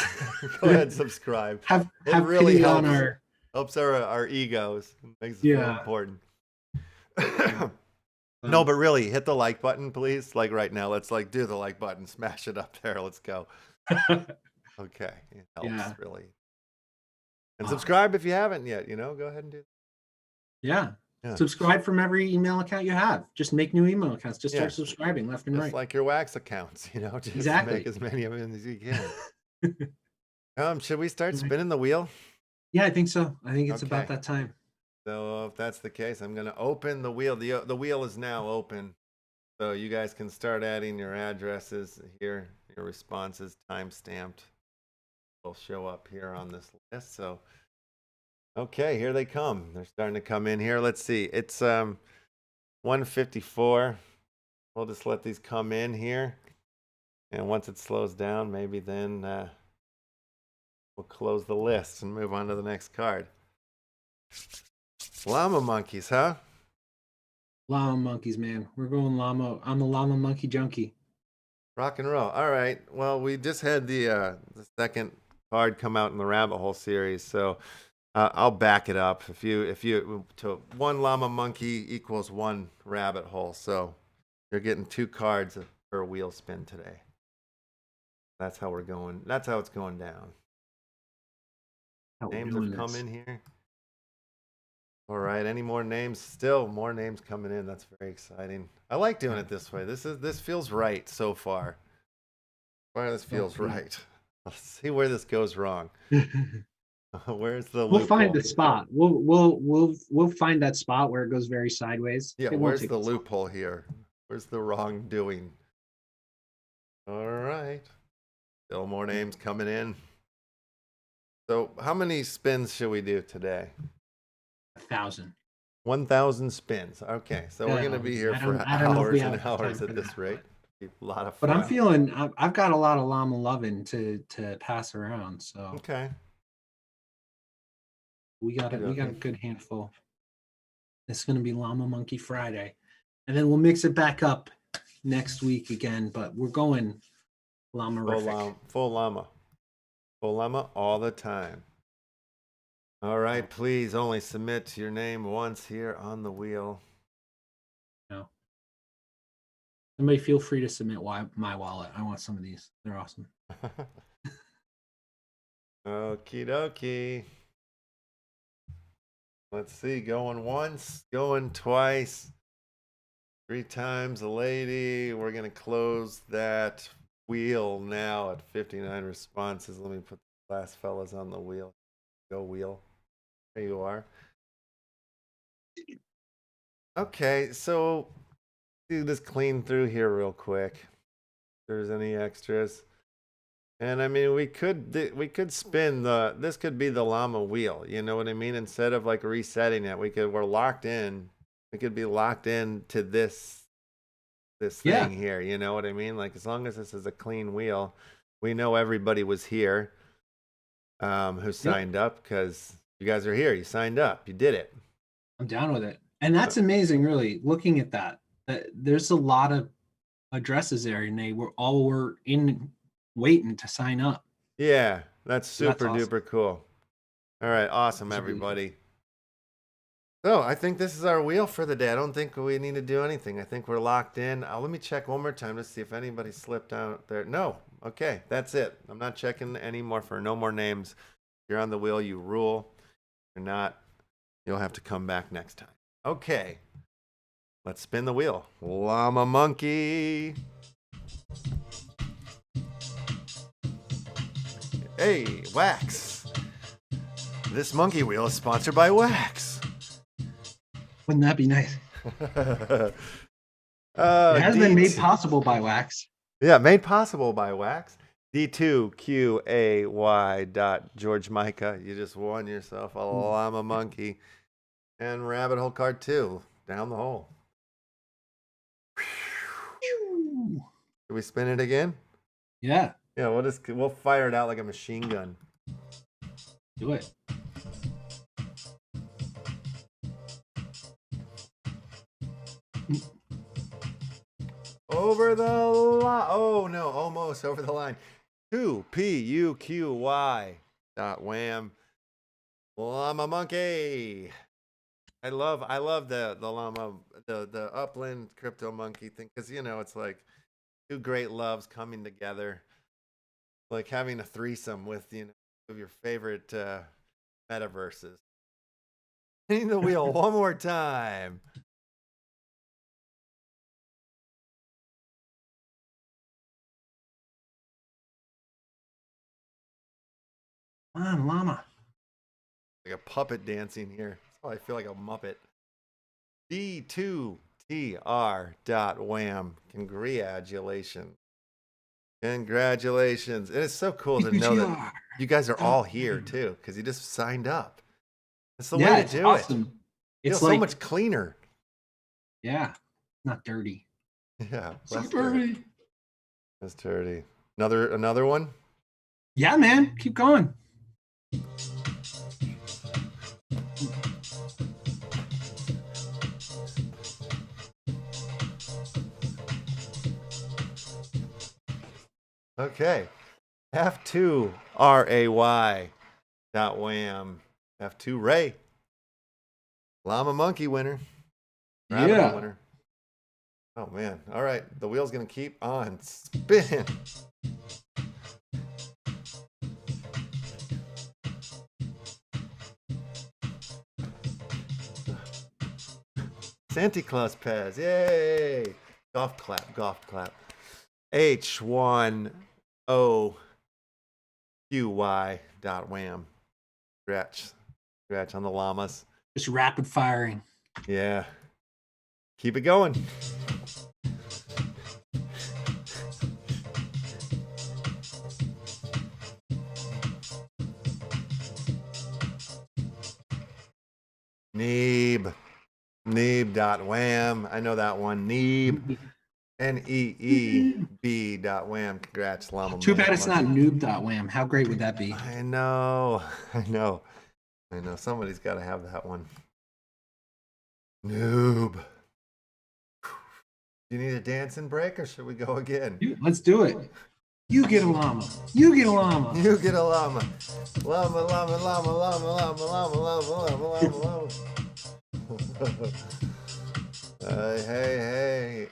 Go ahead and subscribe. have It really pity helps. on our. Helps our egos. It makes us feel Yeah. important. No, but really, hit the like button, please. Like right now, let's like do the like button, smash it up there. Let's go. Okay, it helps Yeah. really. And subscribe if you haven't yet. You know, go ahead and do. Yeah. Yeah. Subscribe from every email account you have. Just make new email accounts. Just start Yeah. subscribing left and Just right. like your wax accounts, you know, just Exactly. make as many of them as you can. Should we start spinning the wheel? Yeah, I think so. I think it's about Okay. that time. So if that's the case, I'm going to open the wheel. The wheel is now open. So you guys can start adding your addresses here, your responses time-stamped. Will show up here on this list. So, okay, here they come. They're starting to come in here. Let's see. It's 154. We'll just let these come in here. And once it slows down, maybe then we'll close the list and move on to the next card. Llama monkeys, huh? Llama monkeys, man. We're going llama. I'm a llama monkey junkie. Rock and roll. All right. Well, we just had the second card come out in the rabbit hole series, so I'll back it up. If you to one llama monkey equals one rabbit hole, so you're getting 2 cards per wheel spin today. That's how we're going. That's how it's going down. Names have come in here. All right. Any more names? Still more names coming in. That's very exciting. I like doing it this way. This feels right so far. This feels right. Let's see where this goes wrong. Where's the loophole? We'll find the spot. We'll find that spot where it goes very sideways. Yeah, where's the loophole here? Where's the wrongdoing? All right. Still more names coming in. So how many spins should we do today? 1,000. 1,000 spins. Okay, so we're going to be here for hours and hours at this rate. A lot of fun. But I'm feeling I've got a lot of llama loving to pass around. So okay, we got a good handful. It's going to be Llama Monkey Friday, and then we'll mix it back up next week again. But we're going llama-rific. Full llama all the time. All right, please only submit your name once here on the wheel. No. Somebody feel free to submit my wallet. I want some of these. They're awesome. Okie dokie. Let's see. Going once, going twice, 3 times a lady. We're going to close that wheel now at 59 responses. Let me put the last fellas on the wheel. Go wheel. There you are. Okay, so do this clean through here real quick. If there's any extras. And I mean, we could spin this could be the llama wheel, you know what I mean? Instead of like resetting it, we're locked in. We could be locked in to this thing here, you know what I mean? Like as long as this is a clean wheel, we know everybody was here who signed up because you guys are here. You signed up. You did it. I'm down with it. And that's amazing, really, looking at that. There's a lot of addresses there, and they were in waiting to sign up. Yeah, that's So that's super awesome. duper cool. All right, awesome, Those are really cool. everybody. So I think this is our wheel for the day. I don't think we need to do anything. I think we're locked in. Let me check one more time to see if anybody slipped out there. No. Okay, that's it. I'm not checking anymore for no more names. If you're on the wheel, you rule. If you're not, you'll have to come back next time. Okay. Let's spin the wheel. Llama Monkey. Hey, Wax. This monkey wheel is sponsored by Wax. Wouldn't that be nice? It has been made possible by Wax. Yeah, made possible by Wax. D2QAY. Micah. You just won yourself a llama monkey. And rabbit hole card 2 down the hole. Can we spin it again? Yeah. Yeah, we'll fire it out like a machine gun. Do it. Over the line. Oh no, almost over the line. 2PUQY.wham. Llama monkey. I love the llama, the Upland crypto monkey thing, because it's like two great loves coming together, like having a threesome with of your favorite metaverses. Hitting the wheel one more time. Come on, llama. Like a puppet dancing here. Oh, I feel like a Muppet. D2TR.wham. Congratulations. Congratulations. And it's so cool to know that you guys are all here too, because you just signed up. That's the way to do awesome. it. It's so much cleaner. Yeah. Not dirty. Yeah. So dirty. That's dirty. Another one? Yeah, man. Keep going. Okay. F2RAY.wham. F2 Ray. Llama monkey winner. Rabbit winner. Oh man. All right. The wheel's gonna keep on spinning. Santa Claus Pez. Yay. Golf clap. H1OQY.wham. Scratch on the llamas. Just rapid firing. Yeah. Keep it going. Neeb.wham. I know that one. Neeb. NEEB.wham. Congrats, llama. Too bad it's not noob.wham. How great would that be? I know. Somebody's got to have that one. Noob. Do you need a dancing break, or should we go again? Let's do it. You get a llama. You get a llama. You get a llama. Llama, llama, llama, llama, llama, llama, llama, llama, llama. Hey.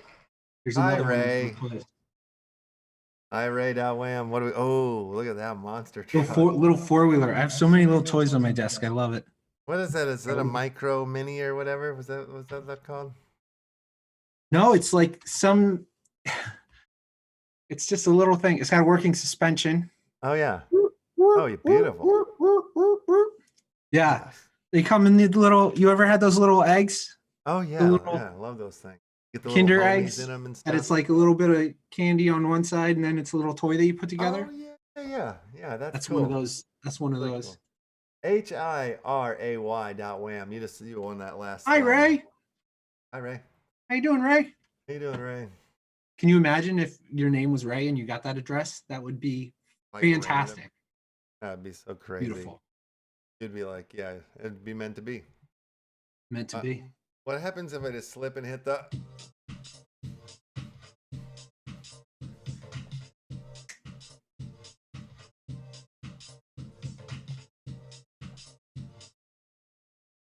Hi, Ray. Hi, Ray.wham. What do we? Oh, look at that monster truck. Little four-wheeler. I have so many little toys on my desk. I love it. What is that? Is that a micro mini or whatever? Was that called? No, it's like some. It's just a little thing. It's got a working suspension. Oh yeah. Oh, you're beautiful. Yeah, they come in the little. You ever had those little eggs? Oh yeah, yeah. I love those things. Get the Kinder little eggs in them and stuff. And it's like a little bit of candy on one side, and then it's a little toy that you put together. Oh yeah. That's cool. One of those. That's one of those. Cool. HIRAY.wham. You won that last. Hi, Ray. Hi, Ray. How you doing, Ray? How you doing, Ray? Can you imagine if your name was Ray and you got that address? That would be fantastic. Random. That'd be so crazy. Beautiful. You'd be like, yeah, it'd be meant to be. Meant to be. What happens if I just slip and hit the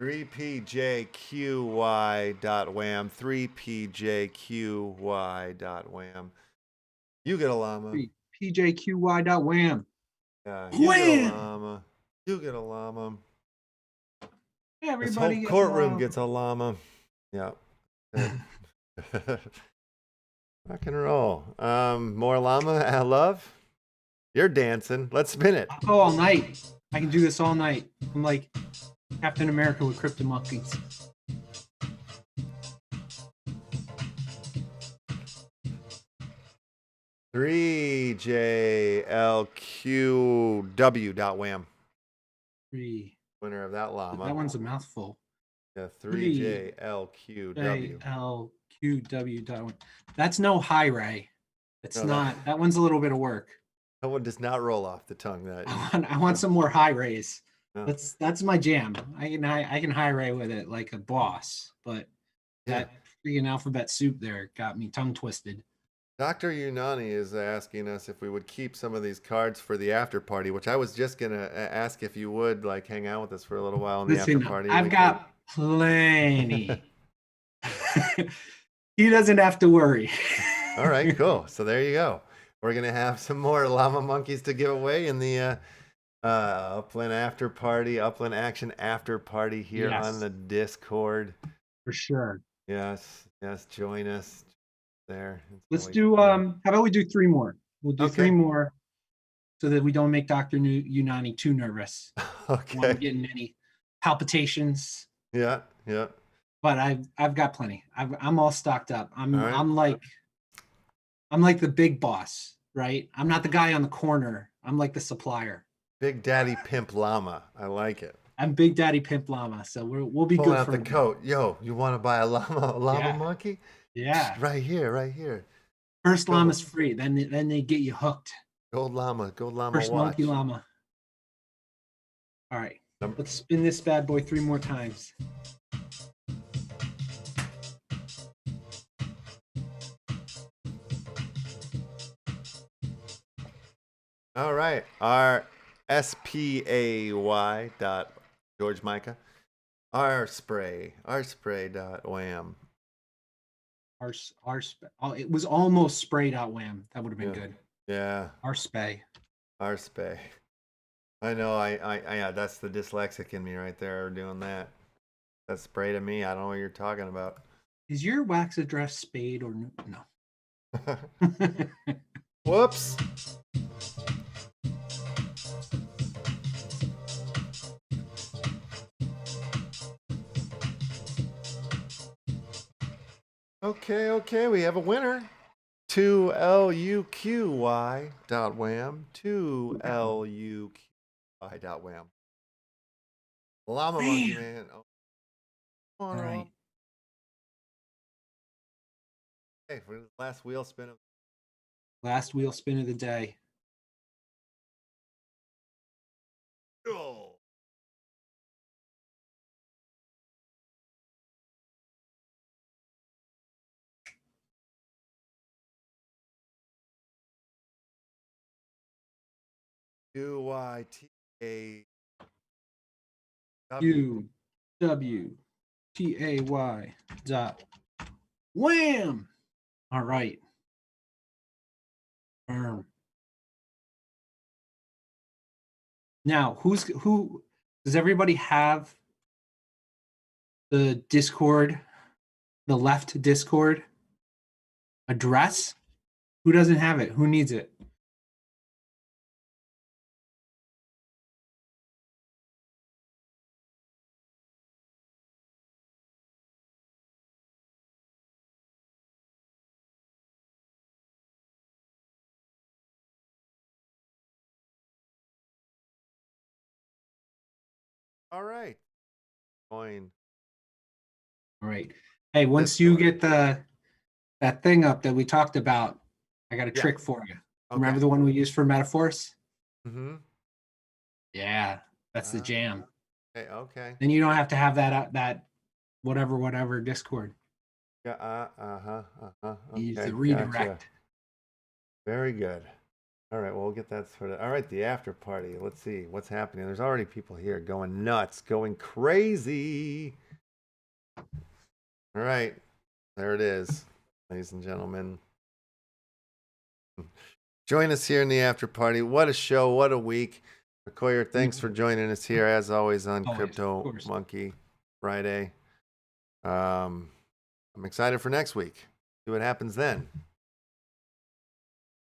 3pjqy.wham. 3pjqy.wham. You get a llama. PJQY.wham. Yeah, you get a Wham! llama. You get a llama. Everybody This whole gets courtroom gets a llama. Yeah. Rock and roll. More llama love. You're dancing. Let's spin it. I'll go all night. I can do this all night. I'm like Captain America with CryptomonKeys. Three JLQW.wham. Three. Winner of that llama. That one's a mouthful. Yeah, 3JLQW. JLQW. That's no high ray. It's No, not. That one's a little bit of work. That one does not roll off the tongue. That I want some more high rays. No. That's my jam. I can high ray with it like a boss, but that freaking alphabet soup there got me tongue twisted. Dr. Unani is asking us if we would keep some of these cards for the after party, which I was just gonna ask if you would like hang out with us for a little while in the after party. I've got plenty. He doesn't have to worry. All right, cool. So there you go. We're gonna have some more llama monkeys to give away in the Upland after party, Upland Action after party here on the Discord. For sure. Yes, join us there. Let's do how about we do 3 more? We'll do 3 more so that we don't make Dr. Unani too nervous. Okay. I'm getting any palpitations. Yeah. But I've got plenty. I'm all stocked up. I'm like the big boss, right? I'm not the guy on the corner. I'm like the supplier. Big Daddy Pimp Llama. I like it. I'm Big Daddy Pimp Llama, so we'll be Pulling good out for the coat. Yo, you want to buy a llama monkey? Yeah. Right here. First llama's free. Then they get you hooked. Gold llama First watch. monkey llama. All right. Let's spin this bad boy 3 more times. All right. Our SPAY dot George Micah. Our spray.wham. It was almost spray.wham. That would have been good. Yeah. Our spay. I know. I that's the dyslexic in me right there doing that. That's spray to me. I don't know what you're talking about. Is your wax address Spade or no? Whoops. Okay, we have a winner. 2LUQY.wham. 2LUQY.wham. Llama monkey, man. All right. Okay, for the last wheel spin of the day. Oh. UWTAY dot wham. All right. Now, who does everybody have the Discord, the left Discord address? Who doesn't have it? Who needs it? All right. Coin. All right. Hey, once you get that thing up that we talked about, I got a trick for you. Okay. Remember the one we used for METAVERSES? Mm-hmm. Yeah, that's the jam. Okay. Then you don't have to have that whatever Discord. Yeah. Use the redirect. Gotcha. Very good. All right, well, we'll get that sorted. All right, the after party. Let's see what's happening. There's already people here going nuts, going crazy. All right, there it is, ladies and gentlemen. Join us here in the after party. What a show, what a week. McCoyer, thanks for joining us here as always on CryptomonKey Friday. I'm excited for next week. See what happens then.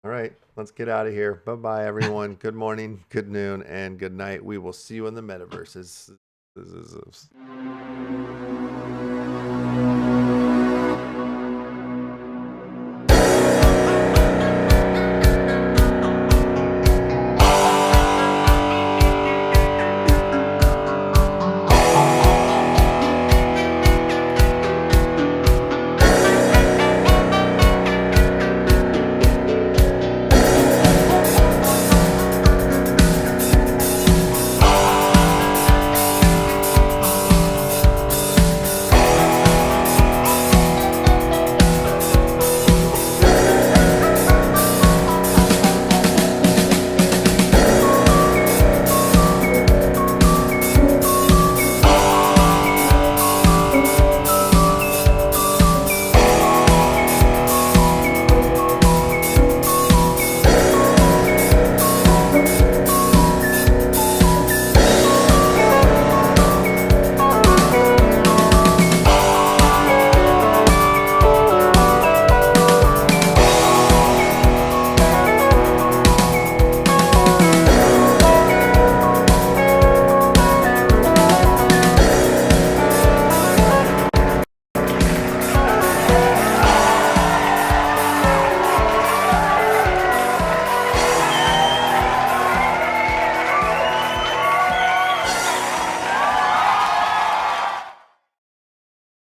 All right, let's get out of here. Bye-bye, everyone. Good morning, good noon, and good night. We will see you in the metaverses.